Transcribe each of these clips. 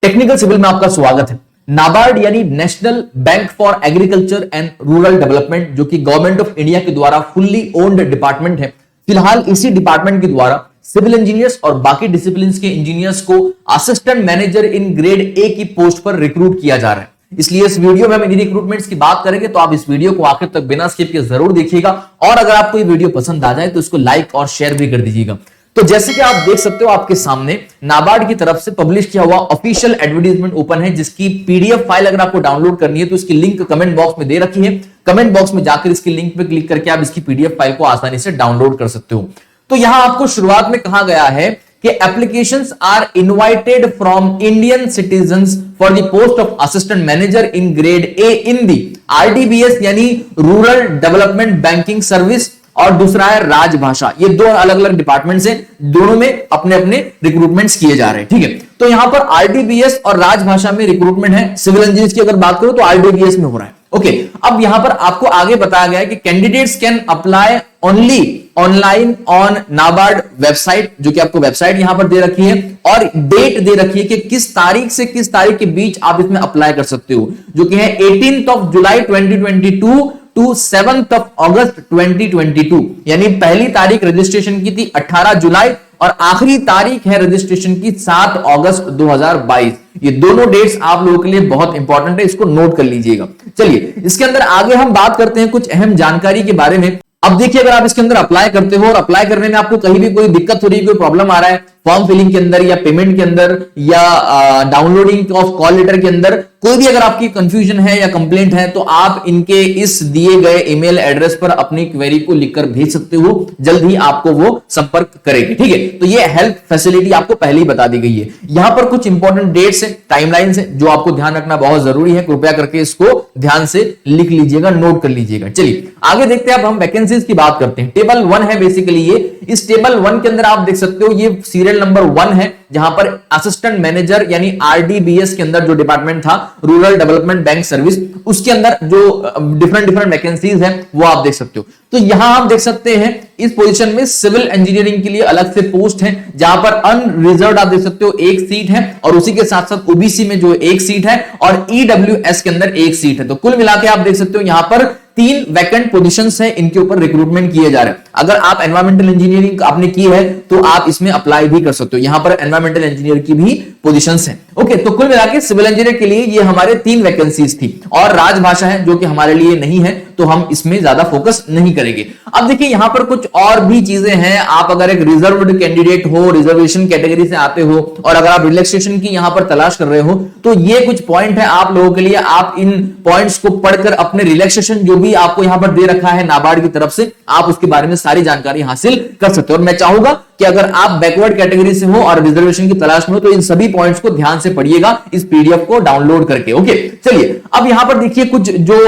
Technical civil में आपका स्वागत है। नाबार्ड यानी national bank for agriculture and rural development, जो कि गवर्नमेंट ऑफ इंडिया के द्वारा फुल्ली ओन्ड डिपार्टमेंट है। फिलहाल इसी डिपार्टमेंट के द्वारा सिविल इंजीनियर्स और बाकी डिसिप्लिन के इंजीनियर्स को असिस्टेंट मैनेजर इन ग्रेड ए की पोस्ट पर रिक्रूट किया जा रहा है। इसलिए इस वीडियो में हम इन रिक्रूटमेंट्स की बात करेंगे, तो आप इस वीडियो को आखिर तक बिना स्किप किए जरूर देखिएगा। और अगर आपको ये वीडियो पसंद आ जाए तो इसको लाइक और शेयर भी कर दीजिएगा। तो जैसे कि आप देख सकते हो, आपके सामने नाबार्ड की तरफ से पब्लिश किया हुआ ऑफिशियल एडवर्टाइजमेंट ओपन है, जिसकी पीडीएफ फाइल अगर आपको डाउनलोड करनी है तो इसकी लिंक कमेंट बॉक्स में दे रखी है। कमेंट बॉक्स में जाकर इसकी लिंक पे क्लिक करके आप इसकी पीडीएफ फाइल को आसानी से डाउनलोड कर सकते हो। तो यहां आपको शुरुआत में कहा गया है कि applications are invited from Indian citizens for the post of assistant manager in grade A in the RDBS यानी रूरल डेवलपमेंट बैंकिंग सर्विस, और दूसरा है राजभाषा। ये दो अलग अलग डिपार्टमेंट्स हैं, दोनों में अपने अपने रिक्रूटमेंट्स किए जा रहे हैं। ठीक है, तो यहां पर आरडीबीएस और राजभाषा में रिक्रूटमेंट है। सिविल इंजीनियर्स की अगर बात करो तो आरडीबीएस में हो रहा है। ओके, अब यहां पर आपको आगे बताया गया है कि candidates can apply only online on NABARD website, जो कि आपको वेबसाइट यहां पर दे रखी है, और डेट दे रखी है कि किस तारीख से किस तारीख के बीच आप इसमें अप्लाई कर सकते हो, जो कि है 18 जुलाई 2022 टू 7 अगस्त 2022। यानी पहली तारीख रजिस्ट्रेशन की थी 18 जुलाई और आखिरी तारीख है रजिस्ट्रेशन की 7 अगस्त 2022। ये दोनों डेट्स आप लोगों के लिए बहुत इंपॉर्टेंट है, इसको नोट कर लीजिएगा। चलिए, इसके अंदर आगे हम बात करते हैं कुछ अहम जानकारी के बारे में। अब देखिए, अगर आप इसके अंदर अप्लाई करते हो और अप्लाई करने में आपको कहीं भी कोई दिक्कत हो रही है, कोई प्रॉब्लम आ रहा है फॉर्म फिलिंग के अंदर या पेमेंट के अंदर या डाउनलोडिंग ऑफ कॉल लेटर के अंदर, कोई भी अगर आपकी कंफ्यूजन है या कंप्लेंट है, तो आप इनके इस दिए गए ईमेल एड्रेस पर अपनी क्वेरी को लिखकर भेज सकते हो। जल्द ही आपको वो संपर्क करेगी। ठीक है, तो ये हेल्प फैसिलिटी आपको पहले ही बता दी गई है। यहां पर कुछ इंपॉर्टेंट डेट्स है, टाइमलाइंस है, जो आपको ध्यान रखना बहुत जरूरी है। कृपया करके इसको ध्यान से लिख लीजिएगा, नोट कर लीजिएगा। चलिए आगे देखते हैं। अब हम वैकेंसीज की बात करते हैं। टेबल 1 है बेसिकली ये। इस टेबल 1 के अंदर आप देख सकते हो, ये सीरियल नंबर 1 है, जहां पर असिस्टेंट मैनेजर यानी आरडीबीएस के अंदर जो डिपार्टमेंट था, रूरल डेवलपमेंट बैंक सर्विस, उसके अंदर जो डिफरेंट वैकेंसीज हैं वो आप देख सकते हो। तो यहां आप देख सकते हैं इस पोजीशन में सिविल इंजीनियरिंग के लिए अलग से पोस्ट है, जहां पर अनरिजर्व्ड आप देख सकते हो 1 सीट है, और उसी के साथ साथ ओबीसी में जो 1 सीट है, और ईडब्ल्यूएस के अंदर 1 सीट है। तो कुल मिलाकर आप देख सकते हो यहां पर 3 वैकेंट पोजीशंस है, इनके ऊपर रिक्रूटमेंट किए जा रहे हैं। अगर आप एनवायरमेंटल इंजीनियरिंग आपने की है तो आप इसमें अप्लाई भी कर सकते हो। यहां पर एनवायरमेंटल इंजीनियर की भी पोजीशंस हैं। ओके, तो कुल मिलाकर सिविल इंजीनियर के लिए ये हमारे 3 वैकेंसीज थी, और राजभाषा है जो कि हमारे लिए नहीं है, तो हम इसमें ज्यादा फोकस नहीं करेंगे। अब देखिए, यहां पर कुछ और भी चीजें हैं। आप अगर एक रिजर्व्ड कैंडिडेट हो, रिजर्वेशन कैटेगरी से आते हो, और अगर आप रिलैक्सेशन की यहां पर तलाश कर रहे हो, तो ये कुछ पॉइंट है आप लोगों के लिए। आप इन पॉइंट्स को पढ़कर अपने रिलैक्सेशन जो भी आपको यहां पर दे रखा है नाबार्ड की तरफ से, आप उसके बारे में सारी जानकारी हासिल कर सकते हो। और मैं चाहूंगा कि अगर आप बैकवर्ड कैटेगरी से हो और रिजर्वेशन की तलाश में हो, तो इन सभी पॉइंट्स को ध्यान से पढ़िएगा इस पीडीएफ को डाउनलोड करके। ओके, चलिए अब यहां पर देखिए, कुछ जो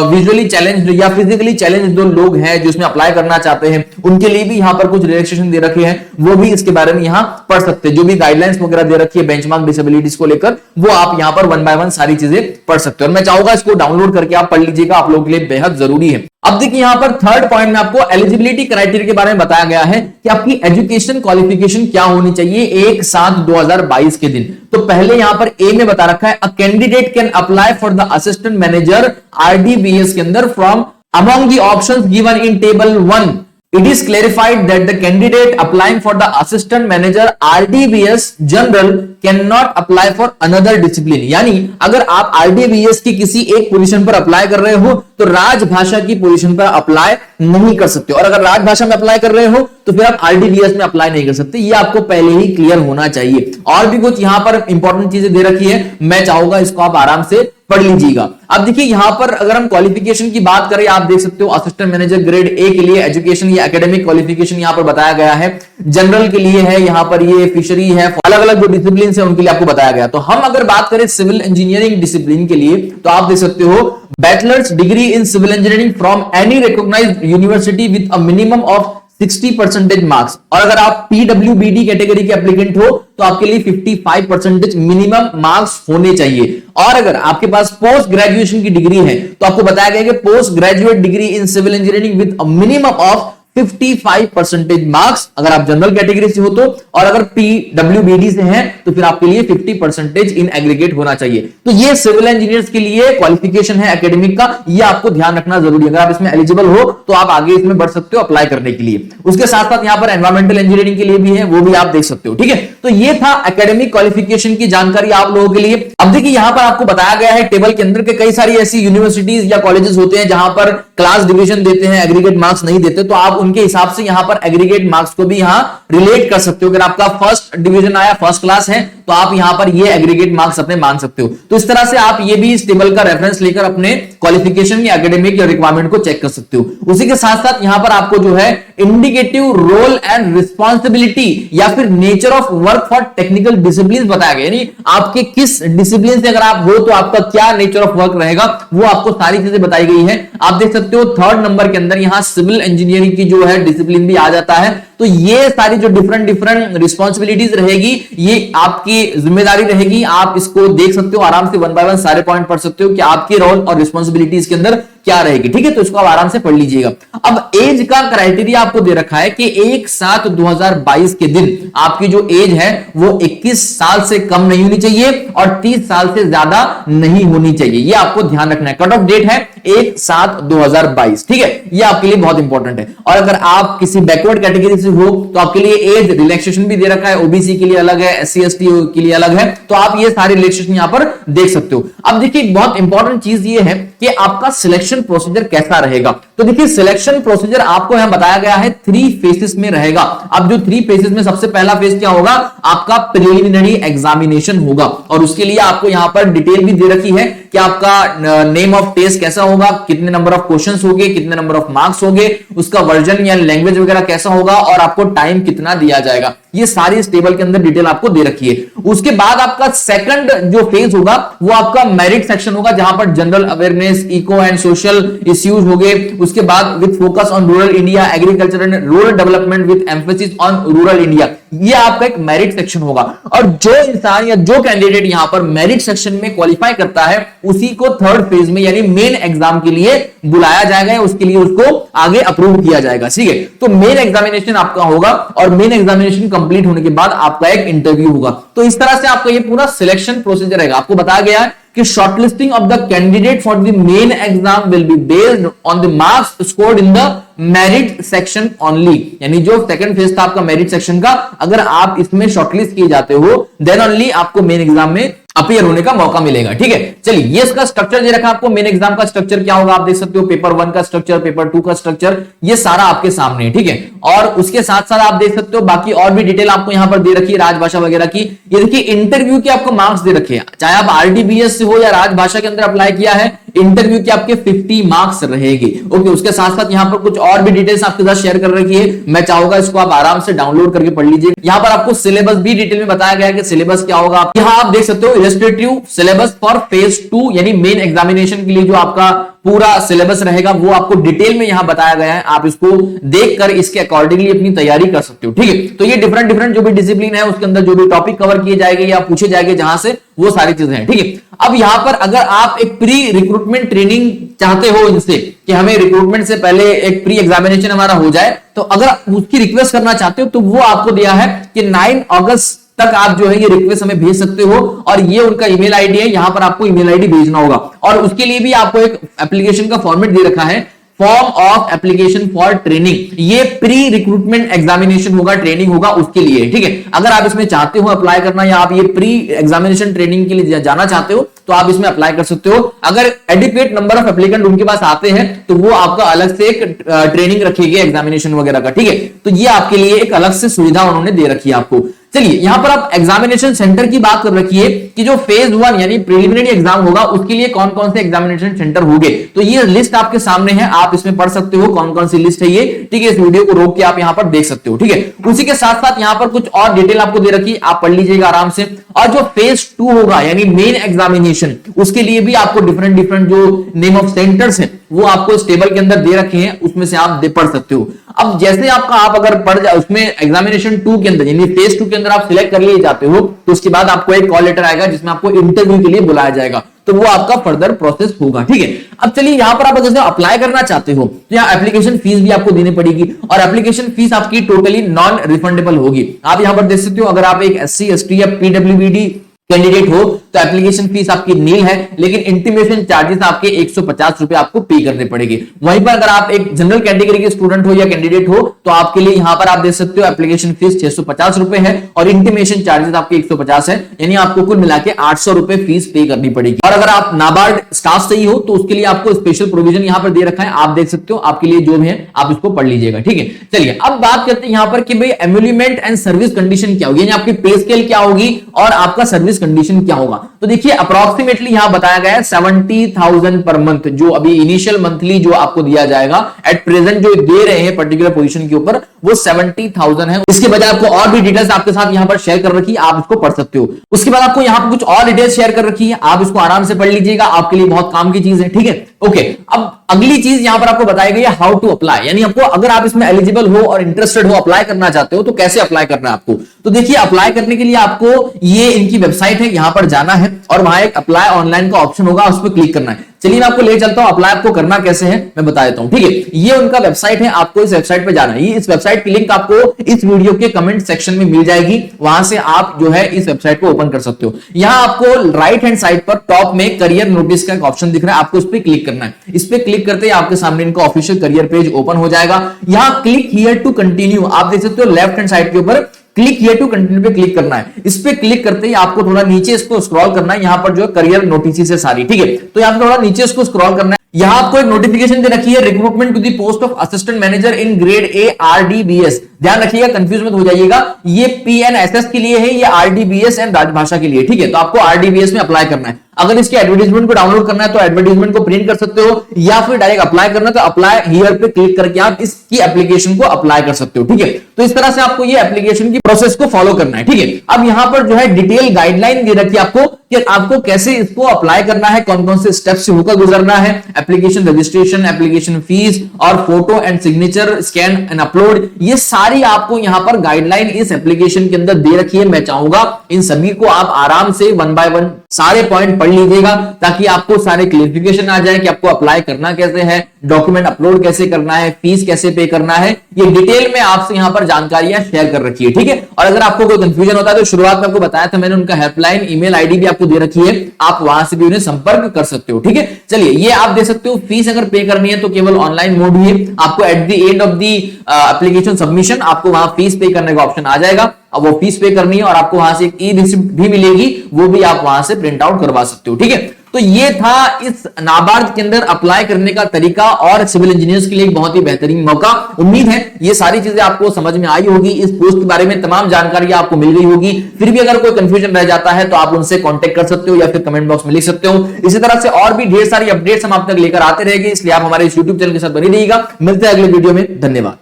विजुअली चैलेंज्ड या फिजिकली चैलेंज्ड जो लोग हैं जो इसमें अप्लाई करना चाहते हैं, उनके लिए भी यहां पर कुछ रिलैक्सेशन दे रखे हैं, वो भी इसके बारे में यहां पढ़ सकते हैं। जो भी गाइडलाइंस वगैरह दे रखी है बेंचमार्क डिसेबिलिटीज को लेकर, वो आप यहां पर 1 बाय 1 सारी चीजें पढ़ सकते हो। और मैं चाहूंगा इसको डाउनलोड करके आप पढ़ लीजिएगा, आप लोगों के लिए बेहद जरूरी है। अब देखिए, यहां पर थर्ड पॉइंट में आपको एलिजिबिलिटी क्राइटेरिया के बारे में बताया गया है कि आपकी एजुकेशन क्वालिफिकेशन क्या होनी चाहिए 1/7/2022 के दिन। तो पहले यहां पर ए में बता रखा है, a candidate can apply for the assistant manager RDBS के अंदर from among the options given in table 1. It is clarified that the candidate applying for the assistant manager RDBS general cannot apply for another discipline. यानी अगर आप RDBS की किसी एक position पर apply कर रहे हो तो राजभाषा की पोजीशन पर अप्लाई नहीं कर सकते, और अगर राजभाषा में अप्लाई कर रहे हो तो फिर आप RDBS में अप्लाई नहीं कर सकते। ये आपको पहले ही क्लियर होना चाहिए। और भी कुछ यहां पर इंपॉर्टेंट चीजें दे रखी है, मैं चाहूंगा इसको आप आराम से पढ़ लीजिएगा। अब देखिए, यहां पर अगर हम क्वालिफिकेशन की बात करें, आप देख सकते हो असिस्टेंट मैनेजर ग्रेड ए के लिए एजुकेशन या एकेडमिक क्वालिफिकेशन यहां पर बताया गया है। जनरल के लिए है, यहां पर ये फिशरी है, अलग अलग जो डिसिप्लिन है उनके लिए आपको बताया गया। तो हम अगर बात करें सिविल इंजीनियरिंग डिसिप्लिन के लिए, तो आप देख सकते हो bachelors degree in civil engineering from any recognised university with a minimum of 60% marks. और अगर आप पीडब्ल्यूबीडी कैटेगरी के एप्लीकेंट हो तो आपके लिए 55% मिनिमम मार्क्स होने चाहिए। और अगर आपके पास पोस्ट ग्रेजुएशन की डिग्री है तो आपको बताया गया कि post graduate degree in civil engineering with a minimum of 55% marks अगर आप जनरल कैटेगरी से हो तो, और अगर पीडब्ल्यूबीडी से हैं तो फिर आपके लिए 50% इन एग्रीगेट होना चाहिए। तो ये सिविल इंजीनियर्स के लिए क्वालिफिकेशन है एकेडमिक का, ये आपको ध्यान रखना जरूरी है। अगर आप इसमें एलिजिबल हो तो आप आगे इसमें बढ़ सकते हो अप्लाई करने के लिए। उसके साथ साथ यहां पर एनवायरमेंटल इंजीनियरिंग के लिए भी है, वो भी आप देख सकते हो। ठीक है, तो ये था एकेडमिक क्वालिफिकेशन की जानकारी आप लोगों के लिए। अब देखिए यहां पर आपको बताया गया है टेबल के अंदर के कई सारी ऐसी यूनिवर्सिटीज या कॉलेजेस होते हैं जहां पर क्लास डिवीजन देते हैं, एग्रीगेट मार्क्स नहीं देते, तो आप उनके हिसाब से यहां पर एग्रीगेट मार्क्स को भी यहां रिलेट कर सकते हो। अगर आपका फर्स्ट डिवीजन आया, फर्स्ट क्लास है, तो आप यहां पर ये एग्रीगेट मार्क्स अपने मान सकते हो। तो इस तरह से आप ये भी इस टेबल का रेफरेंस लेकर अपने क्वालिफिकेशन या एकेडमिक या रिक्वायरमेंट को चेक कर सकते हो। उसी के साथ साथ यहां पर आपको जो है इंडिकेटिव रोल एंड रिस्पॉन्सिबिलिटी या फिर nature of work for technical discipline बताया गया, यानी आपके किस डिसिप्लिन से अगर आप हो तो आपका क्या नेचर ऑफ वर्क रहेगा, वो आपको सारी चीजें बताई गई है। आप देख सकते हो थर्ड नंबर के अंदर यहां सिविल इंजीनियरिंग की जो है डिसिप्लिन भी आ जाता है। तो ये सारी जो डिफरेंट रिस्पॉन्सिबिलिटीज रहेगी, ये आपकी जिम्मेदारी रहेगी। आप इसको देख सकते हो आराम से, वन बाय वन सारे पॉइंट पढ़ सकते हो कि आपके रोल और रिस्पॉन्सिबिलिटीज के अंदर क्या रहेगी। ठीक है, तो इसको आप आराम से पढ़ लीजिएगा। अब एज का क्राइटेरिया आपको दे रखा है कि 1/7/2022 के दिन आपकी जो एज है वो 21 साल से कम नहीं होनी चाहिए और 30 साल से ज्यादा नहीं होनी चाहिए। ये आपको ध्यान रखना है। कट ऑफ डेट है 1/7/2022। ठीक है, ये आपके लिए बहुत इंपॉर्टेंट है। और अगर आप किसी बैकवर्ड कैटेगरी से हो तो आपके लिए एज रिलैक्सेशन भी दे रखा है, ओबीसी के लिए अलग है, SC ST के लिए अलग है, तो आप ये सारे रिलैक्सेशन यहां पर देख सकते हो। अब देखिए बहुत इंपॉर्टेंट चीज ये है कि आपका सिलेक्शन प्रोसीजर कैसा रहेगा। तो देखिए सिलेक्शन प्रोसीजर आपको यहां बताया गया है 3 फेसेस में रहेगा। अब जो 3 फेसेस में सबसे पहला फेज क्या होगा, आपका प्रिलिमिनरी एग्जामिनेशन होगा, और उसके लिए आपको यहां पर डिटेल भी दे रखी है कि आपका नेम ऑफ टेस्ट कैसा होगा, कितने नंबर ऑफ क्वेश्चंस होंगे, कितने नंबर ऑफ मार्क्स होंगे, उसका वर्जन या लैंग्वेज वगैरह कैसा होगा, और आपको टाइम कितना दिया जाएगा। ये सारी इस टेबल के अंदर डिटेल आपको दे रखी है। उसके बाद आपका सेकंड जो फेज होगा वो आपका मेरिट सेक्शन होगा, जहां पर general awareness, eco and social issues होंगे। उसके बाद with focus on rural India, agriculture and rural development with emphasis on rural India, ये आपका एक मेरिट सेक्शन होगा। और जो इंसान या जो कैंडिडेट यहां पर मेरिट सेक्शन में क्वालिफाई करता है उसी को थर्ड फेज में यानी मेन एग्जाम के लिए बुलाया जाएगा, उसके लिए उसको आगे अप्रूव किया जाएगा। ठीक है, तो मेन एग्जामिनेशन आपका होगा और मेन एग्जामिनेशन कंप्लीट होने के बाद आपका एक इंटरव्यू होगा। तो इस तरह से आपका ये पूरा सिलेक्शन प्रोसीजर रहेगा। आपको बताया गया है कि shortlisting of the candidate for the main exam will be based on the marks scored in the merit section only, यानी जो सेकंड फेज था आपका मेरिट सेक्शन का, अगर आप इसमें शॉर्टलिस्ट किए जाते हो देन ओनली आपको मेन एग्जाम में अपीयर होने का मौका मिलेगा। ठीक है, चलिए ये इसका स्ट्रक्चर दे रखा आपको। मेन एग्जाम का स्ट्रक्चर क्या होगा आप देख सकते हो, पेपर 1 का स्ट्रक्चर, पेपर 2 का स्ट्रक्चर, ये सारा आपके सामने है। ठीक है, और उसके साथ साथ आप देख सकते हो बाकी और भी डिटेल आपको यहां पर दे रखी है राजभाषा वगैरह की। ये देखिए इंटरव्यू के आपको मार्क्स दे रखे हैं, चाहे आप RDBS से हो या राजभाषा के अंदर अप्लाई किया है, इंटरव्यू के आपके 50 मार्क्स रहेंगे। ओके, उसके साथ साथ यहां पर कुछ और भी डिटेल्स आपके साथ शेयर कर रखी है, मैं चाहूंगा इसको आप आराम से डाउनलोड करके पढ़ लीजिए। यहां पर आपको सिलेबस भी डिटेल में बताया गया है कि सिलेबस क्या होगा। यहां आप देख सकते हो इलस्ट्रेटिव सिलेबस फॉर फेज 2 यानी मेन एग्जामिनेशन के लिए जो आपका पूरा सिलेबस रहेगा वो आपको डिटेल में यहां बताया गया है। आप इसको देखकर इसके अकॉर्डिंगली अपनी तैयारी कर सकते हो। ठीक है, तो ये डिफरेंट जो भी डिसिप्लिन है उसके अंदर जो भी टॉपिक कवर किए जाएंगे या पूछे जाएंगे जहां से, वो सारी चीजें हैं। ठीक है, अब यहां पर अगर आप एक प्री रिक्रूटमेंट ट्रेनिंग चाहते हो इनसे कि हमें रिक्रूटमेंट से पहले एक प्री एग्जामिनेशन हमारा हो जाए, तो अगर उसकी रिक्वेस्ट करना चाहते हो तो वो आपको दिया है कि 9 अगस्त तक आप जो है ये रिक्वेस्ट हमें भेज सकते हो, और ये उनका ईमेल आईडी है, यहां पर आपको ईमेल आईडी भेजना होगा। और उसके लिए भी आपको एक एप्लीकेशन का फॉर्मेट दे रखा है, form of application for training. ये प्री रिक्रूटमेंट एग्जामिनेशन होगा, ट्रेनिंग होगा उसके लिए। ठीक है, अगर आप इसमें चाहते हो अप्लाई करना या आप ये प्री एग्जामिनेशन ट्रेनिंग के लिए जाना चाहते हो तो आप इसमें अप्लाई कर सकते हो। अगर एडिक्वेट नंबर ऑफ एप्लीकेंट उनके पास आते हैं तो वो आपका अलग से एक ट्रेनिंग रखेगी एग्जामिनेशन वगैरह का। ठीक है, तो ये आपके लिए एक अलग से सुविधा उन्होंने दे रखी है आपको। चलिए यहां पर आप एग्जामिनेशन सेंटर की बात कर रखिए कि जो फेज 1 यानी प्रिलिमिनरी एग्जाम होगा उसके लिए कौन कौन से एग्जामिनेशन सेंटर होंगे, तो ये लिस्ट आपके सामने है, आप इसमें पढ़ सकते हो कौन कौन सी लिस्ट है ये। ठीक है, इस वीडियो को रोक के आप यहां पर देख सकते हो। ठीक है, उसी के साथ साथ यहां पर कुछ और डिटेल आपको दे रखी, आप पढ़ लीजिएगा आराम से। और जो फेज 2 होगा यानी मेन एग्जामिनेशन, उसके लिए भी आपको डिफरेंट जो नेम ऑफ सेंटर्स हैं वो आपको इस टेबल के अंदर दे रखे हैं, उसमें से आप पढ़ सकते हो। अब जैसे आप अगर पढ़ जाए उसमें एग्जामिनेशन 2 के अंदर यानी फेज 2 के अंदर आप सिलेक्ट कर लिए जाते हो तो उसके बाद आपको एक कॉल लेटर आएगा जिसमें आपको इंटरव्यू के लिए बुलाया जाएगा। तो वो आपका फर्दर प्रोसेस होगा। ठीक है, अब चलिए यहां पर आप अगर अप्लाई करना चाहते हो तो यहाँ एप्लीकेशन फीस भी आपको देनी पड़ेगी और एप्लीकेशन फीस आपकी टोटली नॉन रिफंडेबल होगी। आप यहां पर देख सकते हो, अगर आप एक SC ST या PWBD कैंडिडेट हो तो एप्लीकेशन फीस आपकी नील है, लेकिन इंटीमेशन चार्जेस आपके 150 रुपए आपको पे करने पड़ेंगे। वहीं पर अगर आप एक जनरल कैटेगरी के स्टूडेंट हो या कैंडिडेट हो तो आपके लिए यहां पर आप देख सकते हो एप्लीकेशन फीस 650 रुपए है और इंटीमेशन चार्जेस आपके 150 है, यानी आपको कुल मिला के 800 रुपए फीस पे करनी पड़ेगी। और अगर आप नाबार्ड स्टाफ से ही हो तो उसके लिए आपको स्पेशल प्रोविजन यहां पर दे रखा है, आप देख सकते हो, आपके लिए जो भी है आप इसको पढ़ लीजिएगा। ठीक है, चलिए अब बात करते हैं यहां पर कि भाई एम्यूलमेंट एंड सर्विस कंडीशन क्या होगी, यानी आपकी पे स्केल क्या होगी और आपका सर्विस कंडीशन क्या होगा। तो देखिए अप्रोक्सीमेटली यहां बताया गया है 70,000 पर मंथ, जो अभी इनिशियल मंथली जो आपको दिया जाएगा एट प्रेजेंट जो दे रहे हैं पर्टिकुलर पोजीशन के ऊपर वो 70,000 है। इसके बजाय आपको और भी डिटेल्स आपके साथ यहां पर शेयर कर रखी है, आप इसको पढ़ सकते हो। उसके बाद आपको यहां पर कुछ और डिटेल्स शेयर कर रखी है, आप इसको आराम से पढ़ लीजिएगा, आपके लिए बहुत काम की चीज है। ठीक है, ओके, अब अगली चीज यहां पर आपको बताई गई है हाउ टू अप्लाई, यानी आपको अगर आप इसमें एलिजिबल हो और इंटरेस्टेड हो, अप्लाई करना चाहते हो तो कैसे अप्लाई करना है आपको। तो देखिए अप्लाई करने के लिए आपको ये इनकी वेबसाइट है, यहां पर जाना है और वहां एक अप्लाई ऑनलाइन का ऑप्शन होगा, उस पर क्लिक करना है। चलिए मैं आपको ले चलता हूं, अप्लाई आपको करना कैसे है मैं बता देता हूं। ठीक है, ये उनका वेबसाइट है, आपको इस वेबसाइट पे जाना है। इस वेबसाइट की लिंक आपको इस वीडियो के कमेंट सेक्शन में मिल जाएगी, वहां से आप जो है इस वेबसाइट को ओपन कर सकते हो। यहां आपको राइट हैंड साइड पर टॉप में करियर नोटिस का एक ऑप्शन दिख रहा है, आपको इस पर क्लिक करना है। इस पर क्लिक करते ही आपके सामने इनका ऑफिशियल करियर पेज ओपन हो जाएगा। यहां क्लिक हियर टू कंटिन्यू आप देख सकते हो, लेफ्ट हैंड साइड के ऊपर क्लिक हियर टू कंटिन्यू पे क्लिक करना है। इस पे क्लिक करते ही आपको थोड़ा नीचे इसको स्क्रॉल करना है, यहां पर जो करियर नोटिस है सारी। ठीक है, तो यहां पर थोड़ा नीचे इसको स्क्रॉल करना है। यहां आपको एक नोटिफिकेशन दे रखी है, recruitment to the post of assistant manager in grade A RDBS। ध्यान रखिएगा, कंफ्यूज मत हो जाइएगा, ये PNSS के लिए है, ये RDBS एंड राजभाषा के लिए। ठीक है, तो आपको RDBS में अप्लाई करना है। अगर इसके एडवर्टाइजमेंट को डाउनलोड करना है तो एडवर्टाइजमेंट को प्रिंट कर सकते हो, या फिर डायरेक्ट अप्लाई करना है तो अप्लाई हियर पे क्लिक करके आप इसकी एप्लीकेशन को अप्लाई कर सकते हो। ठीक है, तो इस तरह से आपको ये एप्लीकेशन की प्रोसेस को फॉलो करना है। ठीक है, अब यहां पर जो है डिटेल गाइडलाइन दे रखी है आपको कि आपको कैसे इसको अप्लाई करना है, कौन कौन से स्टेप्स से होकर गुजरना है, एप्लीकेशन रजिस्ट्रेशन, एप्लीकेशन फीस और photo and signature scan and upload, ये सारी आपको यहां पर गाइडलाइन इस एप्लीकेशन के अंदर दे रखी है। मैं चाहूंगा इन सभी को आप आराम से 1 बाय 1 सारे पॉइंट पढ़ लीजिएगा, ताकि आपको सारे क्लियरिफिकेशन आ जाए कि आपको अप्लाई करना कैसे है, डॉक्यूमेंट अपलोड कैसे करना है, फीस कैसे पे करना है, ये डिटेल में आपसे यहां पर जानकारियां शेयर कर रखी है। ठीक है, और अगर आपको कोई कंफ्यूजन होता है तो शुरुआत में आपको बताया था मैंने, उनका हेल्पलाइन ईमेल आईडी भी आपको दे रखी है, आप वहां से भी उन्हें संपर्क कर सकते हो। ठीक है, चलिए ये आप दे सकते हो। फीस अगर पे करनी है तो केवल ऑनलाइन मोड ही है, आपको at the end of the application submission आपको वहां फीस पे करने का ऑप्शन आ जाएगा। अब वो फीस पे करनी है और आपको वहां से एक ई रिसिप्ट भी मिलेगी, वो भी आप वहां से प्रिंट आउट करवा सकते हो। ठीक है, तो ये था इस नाबार्ड के अंदर अप्लाई करने का तरीका और सिविल इंजीनियर्स के लिए एक बहुत ही बेहतरीन मौका। उम्मीद है ये सारी चीजें आपको समझ में आई होगी, इस पोस्ट के बारे में तमाम जानकारी आपको मिल गई होगी। फिर भी अगर कोई कंफ्यूजन रह जाता है तो आप उनसे कांटेक्ट कर सकते हो या फिर कमेंट बॉक्स में लिख सकते हो। इसी तरह से और भी ढेर सारी अपडेट्स हम आप तक लेकर आते रहेंगे, इसलिए आप हमारे YouTube चैनल के साथ बने रहिएगा। मिलते हैं अगले वीडियो में, धन्यवाद।